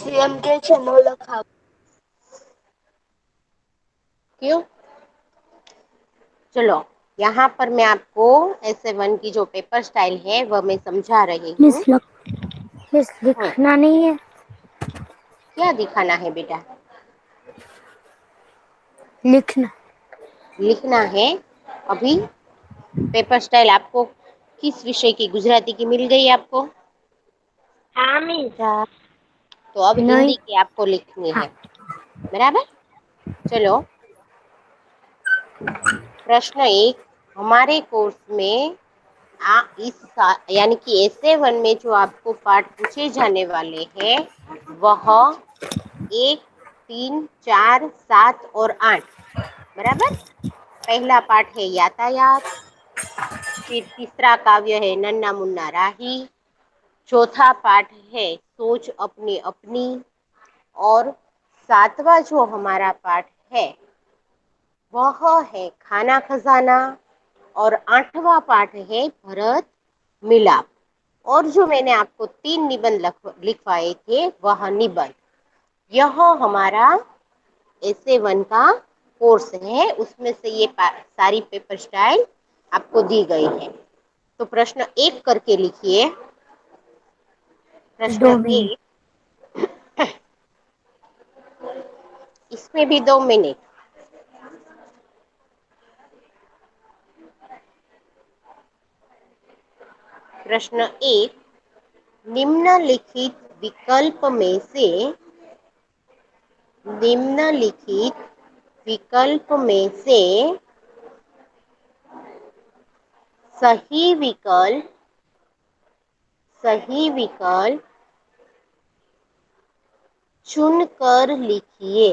એમ કે છે ન લખાવ क्यों? चलो, यहाँ पर मैं आपको ऐसे 1 की जो पेपर स्टाइल है वह मैं समझा रही हूँ। मिस लिखना नहीं है। क्या दिखाना है बेटा? लिखना लिखना है। अभी पेपर स्टाइल आपको किस विषय की, गुजराती की मिल गई आपको? हाँ मिस। तो अब हिंदी नहीं। की आपको लिखनी हाँ। है, बराबर? चलो, प्रश्न 1, हमारे कोर्स में यानी कि ऐसे 1 में जो आपको पाठ पूछे जाने वाले हैं वह 1, 3, 4, 7 और 8, बराबर? पहला पाठ है यातायात, फिर तीसरा काव्य है नन्ना मुन्ना राही, चौथा पाठ है सोच अपनी अपनी, और 7वां जो हमारा पाठ है वह है खाना खजाना, और 8वां पाठ है भरत मिलाप। और जो मैंने आपको 3 निबंध लिखवाए थे वह निबंध, यह हमारा ऐसे 1 का कोर्स है, उसमें से ये सारी पेपर स्टाइल आपको दी गई है। तो प्रश्न 1 करके लिखिए। प्रश्न 2 मिनट। एक, इसमें भी 2 मिनट। प्रश्न 1, निम्नलिखित विकल्प में से निम्नलिखित विकल्प में से सही विकल्प चुनकर लिखिए।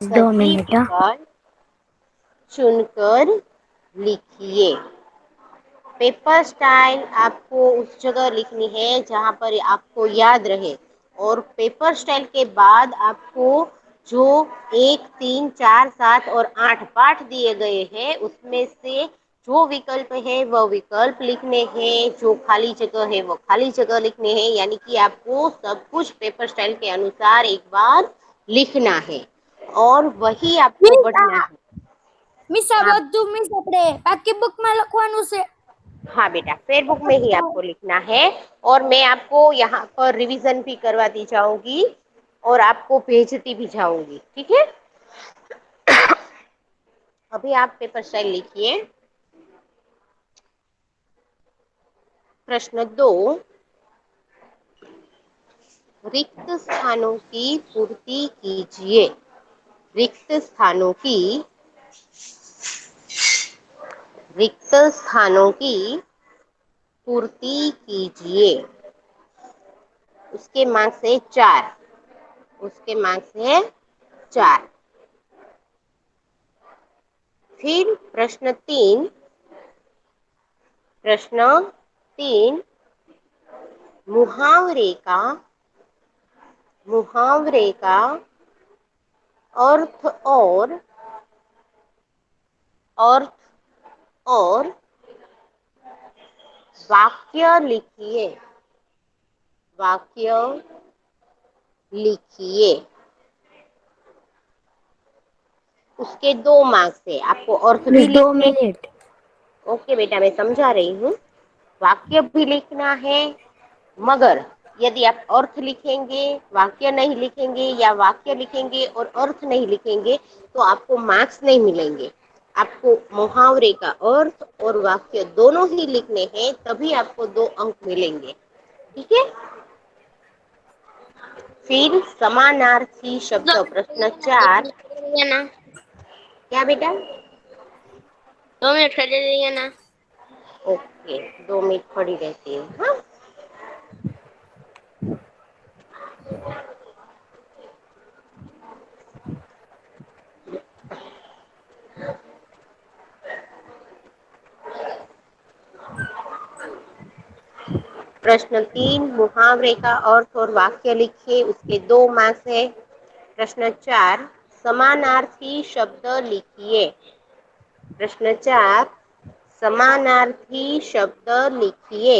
दो सही मिनट विकल्प चुनकर लिखिए। पेपर स्टाइल आपको उस जगह लिखनी है जहां पर आपको याद रहे, और पेपर स्टाइल के बाद आपको जो 1, 3, 4, 7 और 8 पाठ दिए गए हैं उसमें से जो विकल्प है वह विकल्प लिखने हैं, जो खाली जगह है वो खाली जगह लिखने हैं। यानी कि आपको सब कुछ पेपर स्टाइल के अनुसार एक बार लिखना है और वही आपको મિસ पढ़ना है। મિસ આ हाँ, બધું મિસ આપણે બાકી બુકમાં લખવાનું છે। हाँ बेटा, फेयरबुक में ही आपको लिखना है, और मैं आपको यहाँ पर रिवीजन भी करवाती जाऊंगी और आपको भेजती भी जाऊंगी, ठीक है? अभी आप पेपर स्टाइल लिखिए। प्रश्न 2, रिक्त स्थानों की पूर्ति कीजिए। रिक्त स्थानों की रिक्त स्थानों की पूर्ति कीजिए। उसके मार्क्स है 4। उसके मार्क्स है 4। फिर प्रश्न 3, मुहावरे का अर्थ और वाक्य लिखिए। वाक्य लिखिए। उसके 2 मार्क्स है, आपको अर्थ भी मिस दो लिखने। मिनट ओके बेटा, मैं समझा रही हूँ। वाक्य भी लिखना है, मगर यदि आप अर्थ लिखेंगे, वाक्य नहीं लिखेंगे, या वाक्य लिखेंगे और अर्थ नहीं लिखेंगे तो आपको मार्क्स नहीं मिलेंगे। आपको मुहावरे का अर्थ और वाक्य दोनों ही लिखने हैं, तभी आपको 2 अंक मिलेंगे, ठीक है? फिर समानार्थी शब्द, प्रश्न 4। ना क्या बेटा? 2 मिनट खड़े ना। ओके, 2 मिनट खड़ी रहती है, हाँ। प्रश्न 3, मुहावरे का अर्थ और वाक्य लिखिए। उसके 2 मार्क्स है। प्रश्न 4, समानार्थी शब्द लिखिए। प्रश्न 4, समानार्थी शब्द लिखिए,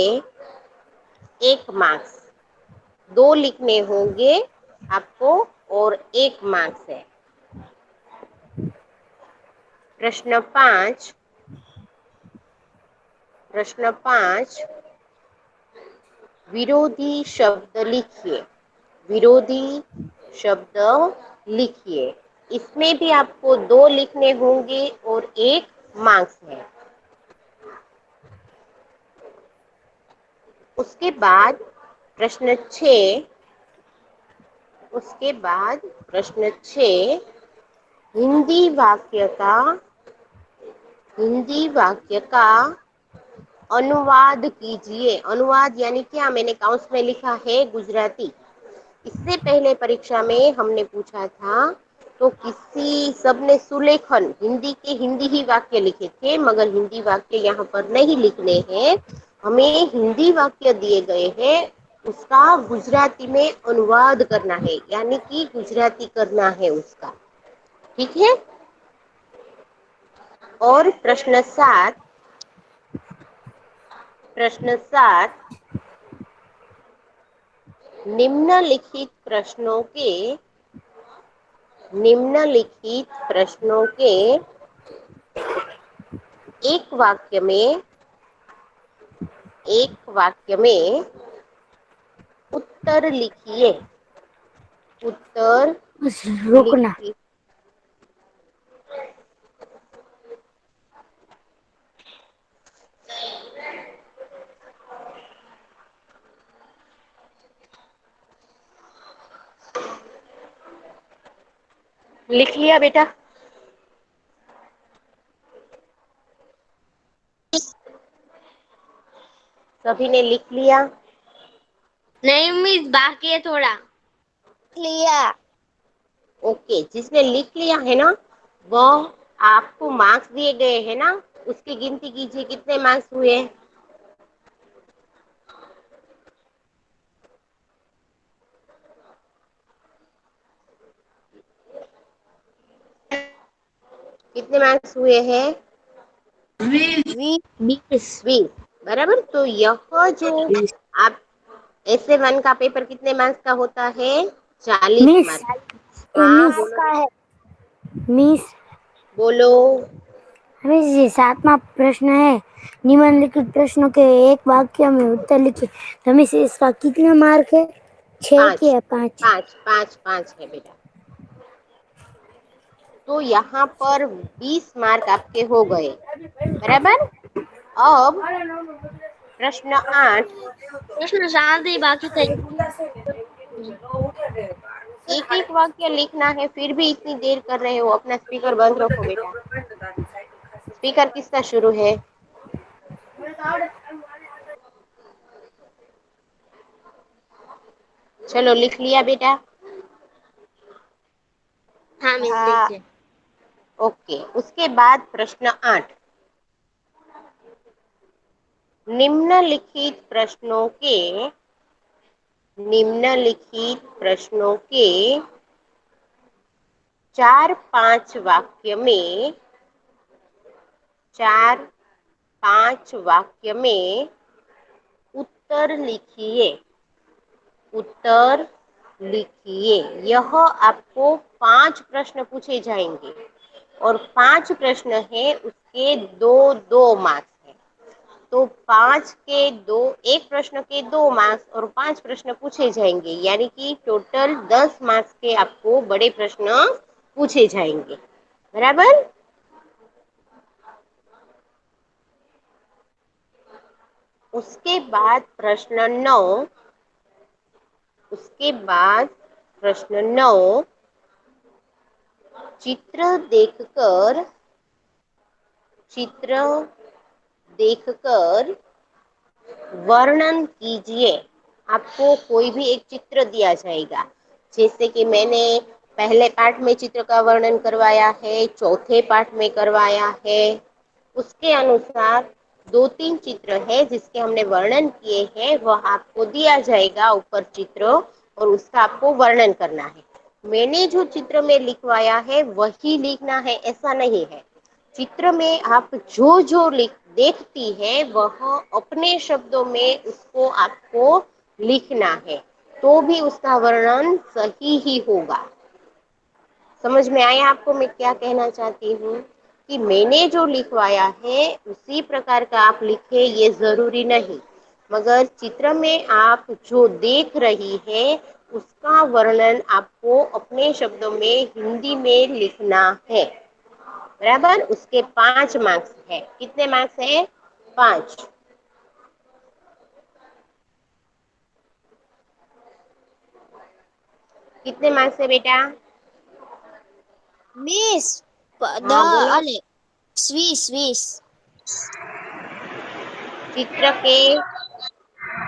1 मार्क्स। दो लिखने होंगे आपको और 1 मार्क्स है। प्रश्न 5 विरोधी शब्द लिखिए। विरोधी शब्द लिखिए। इसमें भी आपको 2 लिखने होंगे और 1 मार्क्स है। उसके बाद प्रश्न 6 हिंदी वाक्य का अनुवाद कीजिए। अनुवाद यानी क्या, मैंने काउंस में लिखा है गुजराती। इससे पहले परीक्षा में हमने पूछा था तो किसी सबने सुलेखन हिंदी के हिंदी ही वाक्य लिखे थे, मगर हिंदी वाक्य यहाँ पर नहीं लिखने हैं। हमें हिंदी वाक्य दिए गए हैं, उसका गुजराती में अनुवाद करना है, यानी कि गुजराती करना है उसका। ठीक है। और प्रश्न 7 निम्नलिखित प्रश्नों के एक वाक्य में उत्तर लिखिए। उत्तर रुकना। लिखिए। लिख लिया बेटा? सभी ने लिख लिया? नहीं मिस, बाकी है थोड़ा। लिया। ओके, जिसने लिख लिया है ना, वह आपको मार्क्स दिए गए हैं ना, उसकी गिनती कीजिए कितने मार्क्स हुए। कितने मार्क्स हुए हैं? 20। 20। बराबर। तो यह जो आप ऐसे 1 का पेपर कितने मार्क्स का होता है? 40 मिस, मार्क्स। हाँ मिस बोलो का बेटा। है। मिस, बोलो। मिस जी 7वां प्रश्न है, निम्नलिखित प्रश्नों के एक वाक्य में उत्तर लिखिए। तो मिस इसका कितना मार्क है? 6 5 के 5? 5 है बेटा। तो यहाँ पर 20 मार्क आपके हो गए। बराबर। अब प्रश्न 8। प्रश्न शांत ही बाकी थे। एक एक वाक्य लिखना है, फिर भी इतनी देर कर रहे हो। अपना स्पीकर बंद रखो बेटा। स्पीकर किसका शुरू है? चलो लिख लिया बेटा? हाँ मिस, देखिए। ओके। उसके बाद प्रश्न 8 निम्नलिखित प्रश्नों के 4-5 वाक्य में उत्तर लिखिए। उत्तर लिखिए। यह आपको 5 प्रश्न पूछे जाएंगे और 5 प्रश्न है, उसके 2-2 मार्क्स है। तो 1 प्रश्न के 2 मार्क्स और 5 प्रश्न पूछे जाएंगे, यानी कि टोटल 10 मार्क्स के आपको बड़े प्रश्न पूछे जाएंगे। बराबर। उसके बाद प्रश्न 9 चित्र देखकर वर्णन कीजिए। आपको कोई भी एक चित्र दिया जाएगा, जैसे कि मैंने पहले पाठ में चित्र का वर्णन करवाया है, चौथे पाठ में करवाया है। उसके अनुसार 2-3 चित्र है जिसके हमने वर्णन किए हैं, वह आपको दिया जाएगा ऊपर चित्र, और उसका आपको वर्णन करना है। मैंने जो चित्र में लिखवाया है वही लिखना है, ऐसा नहीं है। चित्र में आप जो जो देखती है वह अपने शब्दों में उसको आपको लिखना है। तो भी उसका वर्णन सही ही होगा। समझ में आया आपको मैं क्या कहना चाहती हूँ? कि मैंने जो लिखवाया है उसी प्रकार का आप लिखे ये जरूरी नहीं, मगर चित्र में आप जो देख रही है उसका वर्णन आपको अपने शब्दों में हिंदी में लिखना है। बराबर। उसके 5 मार्क्स है। कितने मार्क्स है? 5। कितने मार्क्स है बेटा? मिस हाँ बोलो। अले 20 चित्र के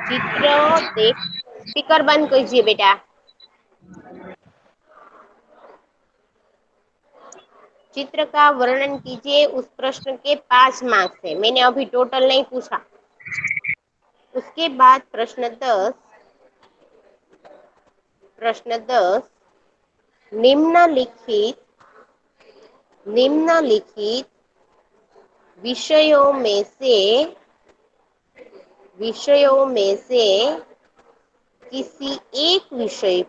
चित्र देख। स्पीकर बंद कीजिए बेटा। चित्र का वर्णन कीजिए। उस प्रश्न के 5 मार्क्स है। मैंने अभी टोटल नहीं पूछा। उसके बाद प्रश्न 10 निम्नलिखित निम्नलिखित विषयों में से किसी एक विषय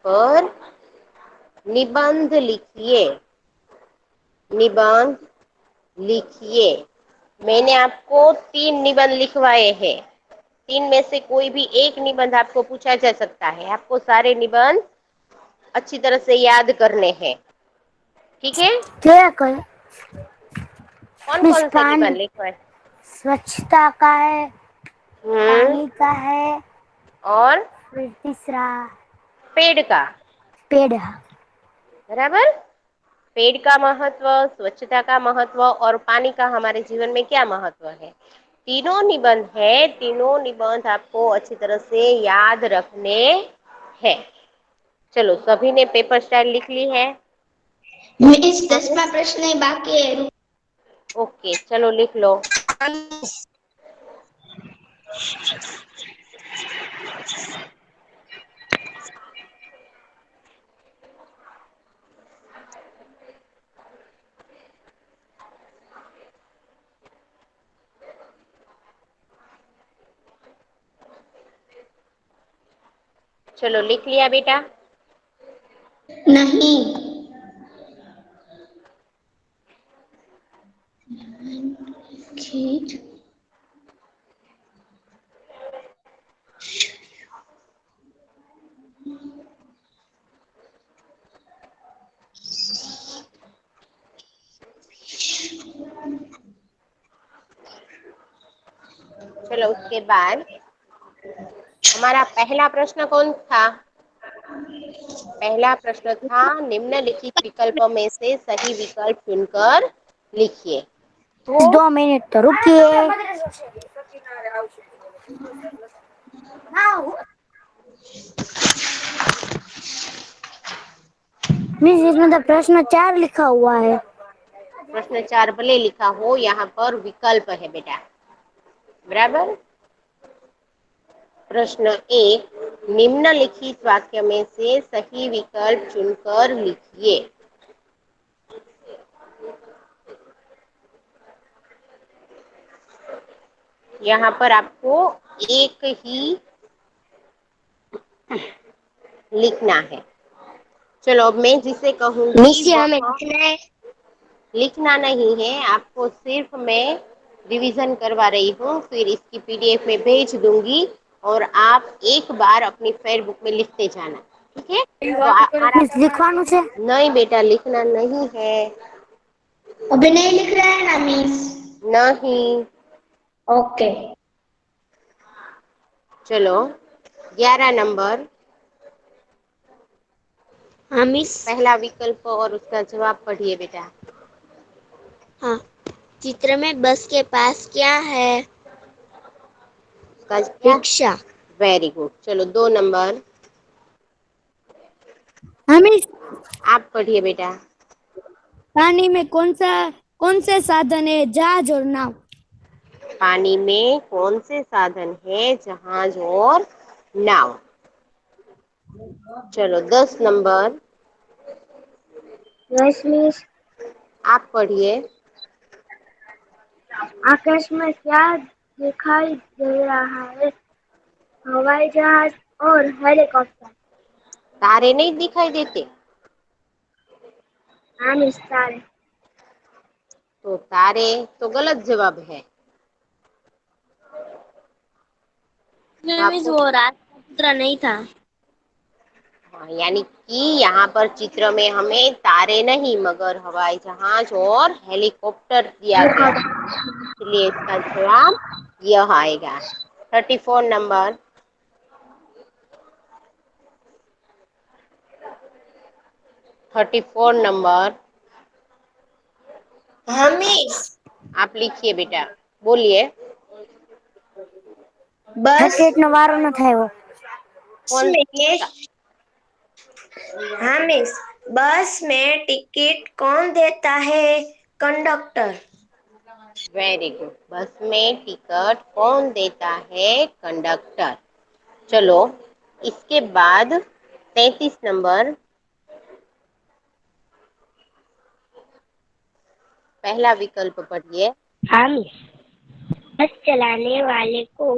पर निबंध लिखिए। निबंध लिखिए। मैंने आपको 3 निबंध लिखवाए हैं। 3 में से कोई भी एक निबंध आपको पूछा जा सकता है। आपको सारे निबंध अच्छी तरह से याद करने हैं। ठीक है? क्या कर कौन मिस कौन से पानी निबंध लिखवाए? स्वच्छता का है, हम्म। पानी का है, और फिर तीसरा पेड़ का। पेड़। बराबर। पेड़ का महत्व, स्वच्छता का महत्व और पानी का हमारे जीवन में क्या महत्व है, तीनों निबंध है। तीनों निबंध आपको अच्छी तरह से याद रखने हैं। चलो सभी ने पेपर स्टाइल लिख ली है? मिस 10वां प्रश्न बाकी है। ओके चलो लिख लो। चलो लिख लिया बेटा? नहीं। खेत चलो उसके बाद हमारा पहला प्रश्न कौन था? पहला प्रश्न था निम्नलिखित विकल्पों में से सही विकल्प चुनकर लिखिए। तो 2 मिनट तो रुकिए। मिस इसमें तो प्रश्न 4 लिखा हुआ है। प्रश्न 4 भले लिखा हो, यहाँ पर विकल्प है बेटा। बराबर। प्रश्न 1 निम्नलिखित वाक्य में से सही विकल्प चुनकर लिखिए। यहाँ पर आपको एक ही लिखना है। चलो अब मैं जिसे कहूंगी हमें वह लिखना है। लिखना नहीं है, आपको सिर्फ मैं रिवीजन करवा रही हूँ, फिर इसकी पीडीएफ में भेज दूंगी और आप एक बार अपनी फेयरबुक में लिखते जाना। ठीक है? तो हमारा मिस लिखवानु से नहीं बेटा लिखना नहीं है। अभी नहीं लिख रहा है ना मिस? नहीं। ओके। चलो 11 नंबर हाँ मिस। पहला विकल्प और उसका जवाब पढ़िए बेटा। हाँ, चित्र में बस के पास क्या है? उसका क्या? रिक्शा। Very good. चलो 2 नंबर हाँ मिस आप पढ़िए बेटा। पानी में कौन से साधन है? जहाज और नाव। पानी में कौन से साधन है? जहाज और नाव। चलो 10 नंबर यस मिस आप पढ़िए। आकाश में क्या दिखाई दे रहा है, हवाई जहाज और हेलीकॉप्टर। तारे नहीं दिखाई देते? हाँ मिस, तारे। तो तारे तो गलत जवाब है। तो मिस आपको वो रात का चित्र नहीं था। यानी कि यहाँ पर चित्र में हमें तारे नहीं मगर हवाई जहाज और हेलीकॉप्टर दिया गया है, इसलिए इसका जवाब यह आएगा। 34 नंबर। 34 नंबर हाँ मिस। आप लिखिए बेटा, बोलिए। बस 38 નો વારો ન થાય. कौन में हाँ मिस, बस में टिकट कौन देता है? कंडक्टर। Very good. बस में टिकट कौन देता है? कंडक्टर। चलो इसके बाद 33 नंबर, पहला विकल्प पढ़िए। हाँ मिस, बस चलाने वाले को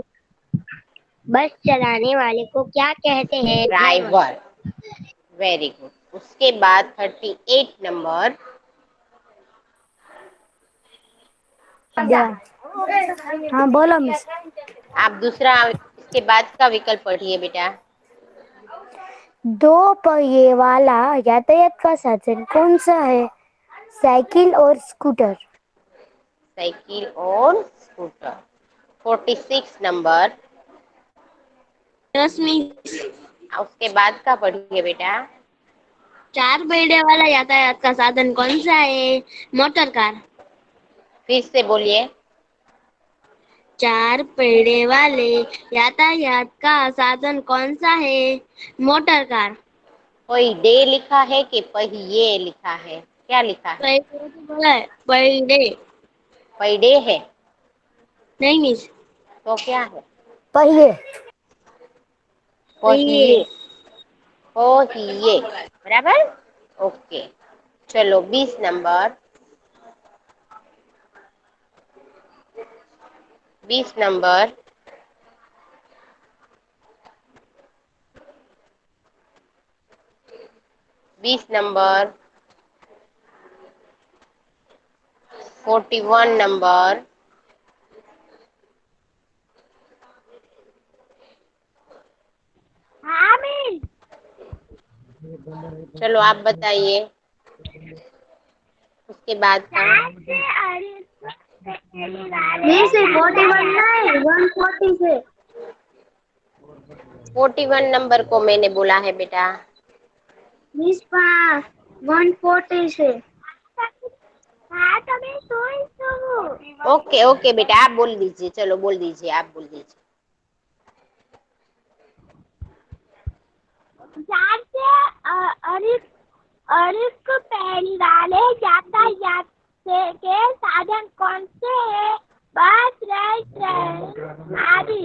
बस चलाने वाले को क्या कहते हैं? ड्राइवर। ड्राइवर। Very good. उसके बाद 38 नंबर, हाँ बोलो मिस. आप दूसरा इसके बाद का विकल्प पढ़िए बेटा। दो पहिए वाला यातायात का साधन कौन सा है? साइकिल और स्कूटर। साइकिल और स्कूटर। 46 number, yes miss. उसके बाद का पढ़िए बेटा। चार पहिए वाला यातायात का साधन कौन सा है? Motor car. फिर से बोलिए। चार पहिए वाले यातायात का साधन कौन सा है? Motor car. कोई डे लिखा है कि पहिए लिखा है? क्या लिखा है? पहिए तो बोला है, पहिए पहिए है नहीं मिस। तो क्या है? पहिए. पहिए। पहिए। पहिए बराबर। ओके। चलो 20 नंबर, 20 नंबर, बीस नंबर, 41 नंबर, हाँ मिस. चलो आप बताइए उसके बाद का। मिस 41 नहीं, 140 से. 41 नंबर को मैंने बोला है बेटा। मिस 140 से. हाँ तो मैं सोई तो. ओके ओके बेटा, आप बोल दीजिए। चलो बोल दीजिए, आप बोल दीजिए। चार से अधिक पैरी वाले यातायात के साधन कौन से हैं? बस, रेल, ट्रेन आदि।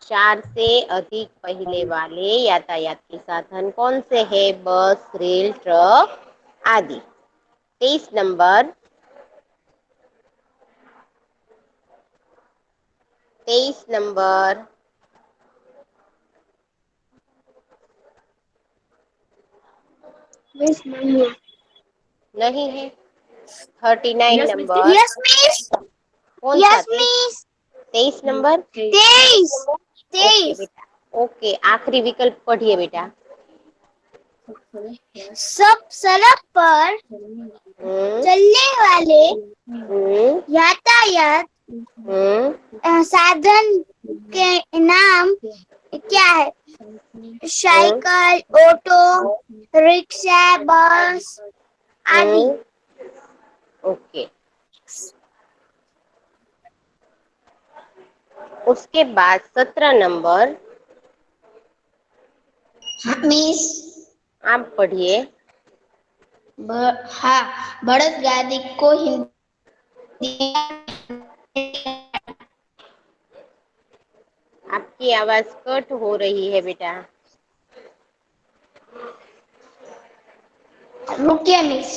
4 से अधिक पहिए वाले यातायात के साधन कौन से हैं? बस, रेल, ट्रक आदि। 23 नंबर, 23 नंबर, मिस नहीं है. नहीं है। 39 नंबर, यस मिस. कौन सा? Yes miss. 23 नंबर। 23. ओके 23. बेटा, ओके। आखिरी विकल्प पढ़िए बेटा। सब सड़क पर हम्म चलने वाले हम्म यातायात साधन के नाम क्या है? हम्म साइकिल, ऑटो, रिक्शा, बस आदि. ओके। उसके बाद 17 नंबर, मिस। आप पढ़िए। हाँ, बड़द गाड़ी को हिंदी। आपकी आवाज कट हो रही है बेटा। रुकिए मिस।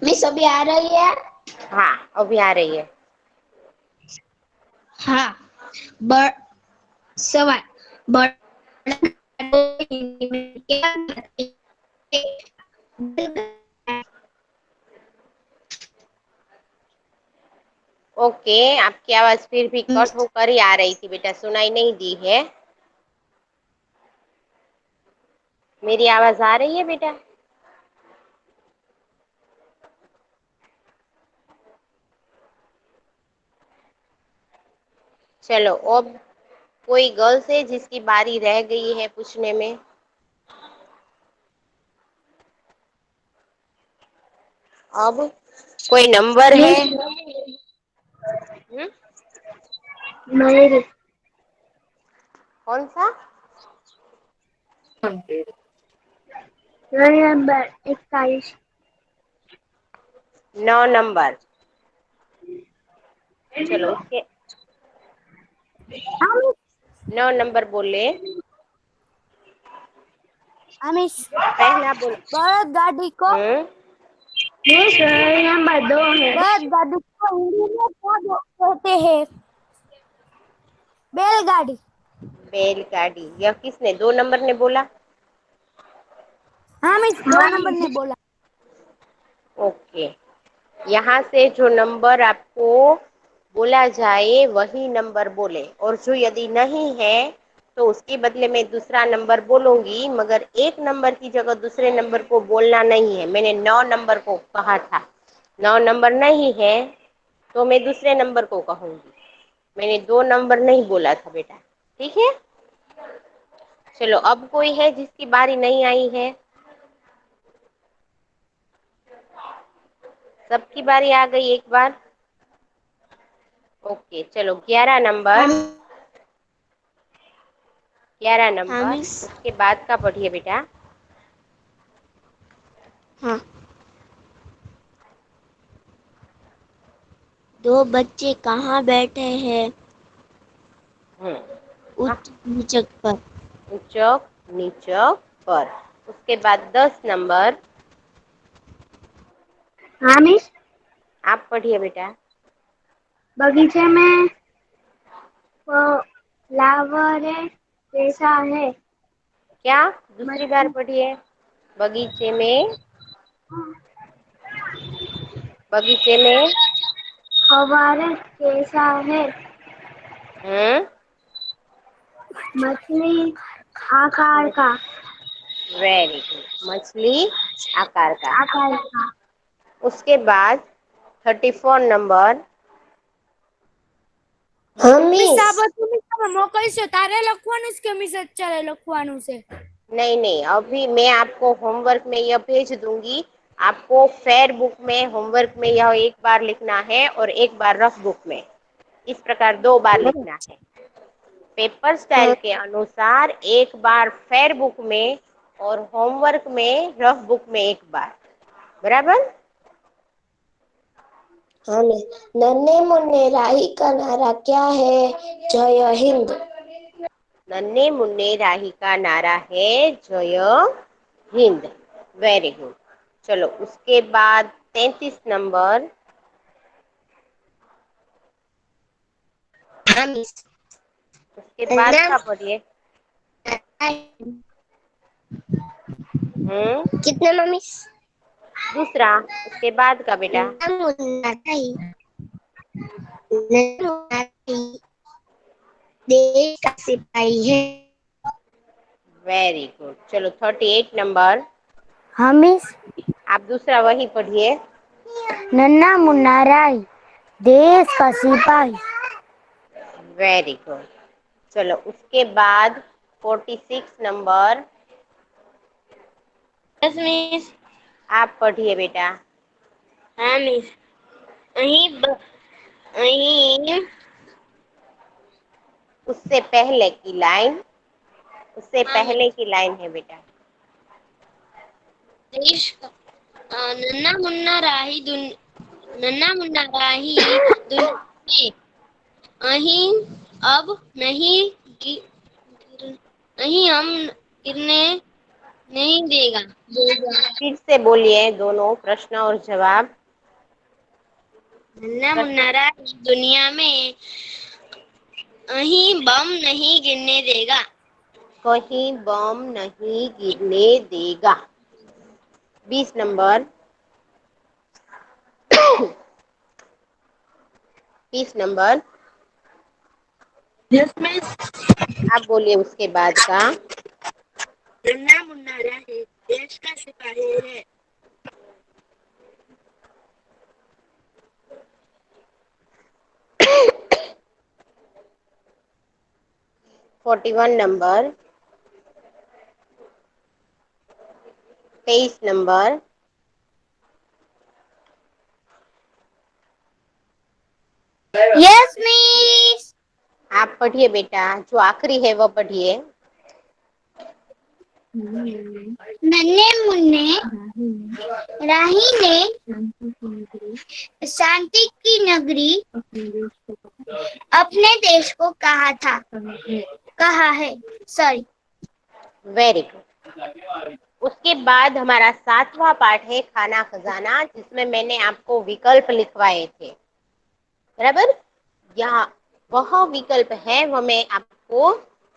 मिस अभी आ रही है? हाँ अभी आ रही है। हाँ, बड़ सवाल बड़ा गाड़ो हिंदी में क्या कहते हैं? ओके, आपकी आवाज फिर भी कट होकर ही आ रही थी बेटा, सुनाई नहीं दी है। मेरी आवाज आ रही है बेटा? चलो, अब कोई गर्ल्स है जिसकी बारी रह गई है पूछने में? अब कोई नंबर है? मेरे कौन सा? Number 41 9 number. चलो उसके आमिष 9 नंबर बोले। आमिष पहला बोल। बैलगाड़ी को नंबर 2 है। बैलगाड़ी को हिंदी में क्या कहते हैं? बैलगाड़ी। बैलगाड़ी। यह किसने? 2 नंबर ने बोला। आमिष 2 नंबर ने बोला। ओके, यहाँ से जो नंबर आपको बोला जाए वही नंबर बोले, और जो यदि नहीं है तो उसके बदले में दूसरा नंबर बोलूंगी, मगर एक नंबर की जगह दूसरे नंबर को बोलना नहीं है। मैंने 9 नंबर को कहा था, 9 नंबर नहीं है तो मैं दूसरे नंबर को कहूंगी। मैंने 2 नंबर नहीं बोला था बेटा, ठीक है? चलो, अब कोई है जिसकी बारी नहीं आई है? सबकी बारी आ गई एक बार। ओके, चलो 11 नंबर। 11 नंबर, हामिस उसके बाद का पढ़िए बेटा। हाँ, 2 बच्चे कहाँ बैठे हैं? उच्च नीचक पर। ऊंचक नीचक पर। उसके बाद 10 नंबर। हामिस आप पढ़िए बेटा। बगीचे में फ्लावर कैसा है? क्या? दूसरी बार पढ़िए। बगीचे में, बगीचे में। फव्वारे कैसा है? हम्म। मछली आकार का। वेरी गुड, मछली आकार का। आकार का। उसके बाद 34 नंबर। હમીસ મોકલશો તારે લખવાનું છે કે મિસ અત્યારે લખવાનું છે? नहीं नहीं, अभी मैं आपको होमवर्क में यह भेज दूंगी। आपको फेयर बुक में होमवर्क में यह एक बार लिखना है और एक बार रफ बुक में, इस प्रकार 2 बार लिखना है। पेपर स्टाइल के अनुसार एक बार फेयर बुक में और होमवर्क में रफ बुक में एक बार, बराबर? हमें नन्हे मुन्ने राही का नारा क्या है? जय हिंद। नन्हे मुन्ने राही का नारा है जय हिंद। Very good. चलो, उसके बाद 33 नंबर। हामिस उसके बाद का पढ़िए। कितने मम्मीस? दूसरा, उसके बाद का बेटा। देश का सिपाही है। Very good. चलो 38 नंबर। आमिष आप दूसरा वही पढ़िए। नन्ना मुन्ना राय देश का सिपाही। Very good. चलो, उसके बाद 46 नंबर। Yes miss. आप पढ़िए बेटा। हाँ मिस। અહીં उससे पहले की लाइन, उससे हाँ पहले की लाइन है बेटा। देश का नन्ना मुन्ना राही नन्ना मुन्ना राही दुनिया में અહીં अब नहीं અહીં हम गिरने नहीं देगा। फिर से बोलिए दोनों प्रश्न और जवाब। नन्ना मुन्ना राही दुनिया में कहीं बम नहीं गिरने देगा। कहीं बम नहीं गिरने देगा। 20 नंबर 20 नंबर यस मिस। आप बोलिए उसके बाद का। नन्ना मुन्ना राही देश का सिपाही है। 41 नंबर 23 नंबर यस मिस। आप पढ़िए बेटा, जो आखिरी है वो पढ़िए। नन्हे मुन्ने राही ने शांति की नगरी अपने देश को कहा है। सॉरी। Very good. उसके बाद हमारा 7वां पाठ है खाना खजाना, जिसमें मैंने आपको विकल्प लिखवाए थे, बराबर। यहाँ वह विकल्प है, वह मैं आपको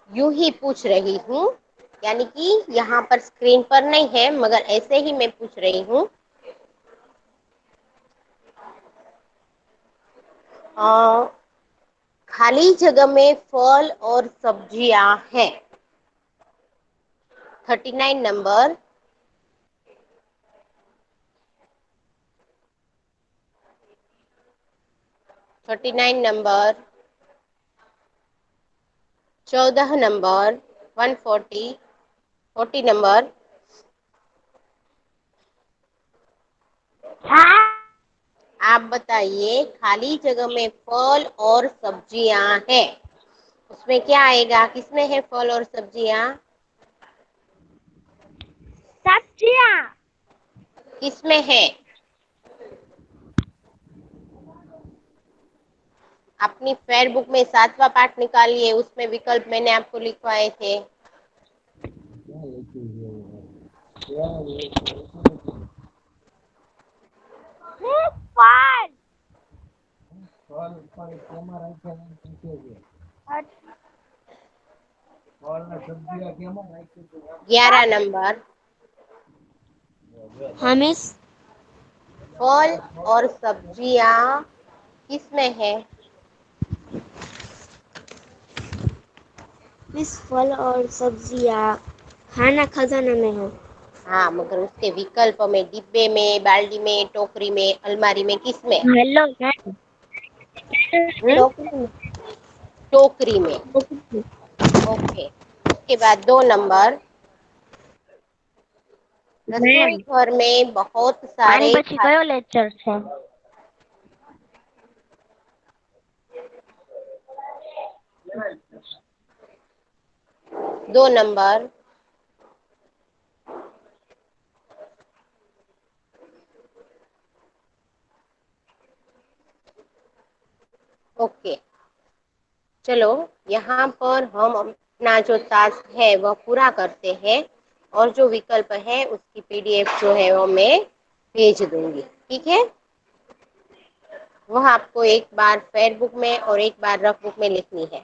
यूं ही पूछ रही हूँ, यानी कि यहाँ पर स्क्रीन पर नहीं है, मगर ऐसे ही मैं पूछ रही हूँ। खाली जगह में फल और सब्जियां हैं। 39 नंबर 39 नंबर 14 नंबर 140 40 नंबर आप बताइए, खाली जगह में फल और सब्जियां हैं, उसमें क्या आएगा? किसमें है फल और सब्जियां? सब्जियां। किसमें है? अपनी फेयर बुक में 7वां पाठ निकालिए, उसमें विकल्प मैंने आपको लिखवाए थे। फल। 11 नंबर हाँ मिस। फल और सब्जियां किसमें है? मिस फल और सब्जियां खाना खजाना में है। हाँ, मगर उसके विकल्प में डिब्बे में, बाल्टी में, टोकरी में, अलमारी में, किसमें? हेलो हम्म? टोकरी में। ओके। उसके बाद 2 नंबर रसोई मैम घर में बहुत આની सारे પછી કયો લેક્ચર છે? 2 नंबर ओके। चलो, यहाँ पर हम अपना जो टास्क है वह पूरा करते हैं, और जो विकल्प है उसकी पीडीएफ जो है वो मैं भेज दूंगी, ठीक है। वह आपको एक बार फेयर बुक में और एक बार रफ बुक में लिखनी है।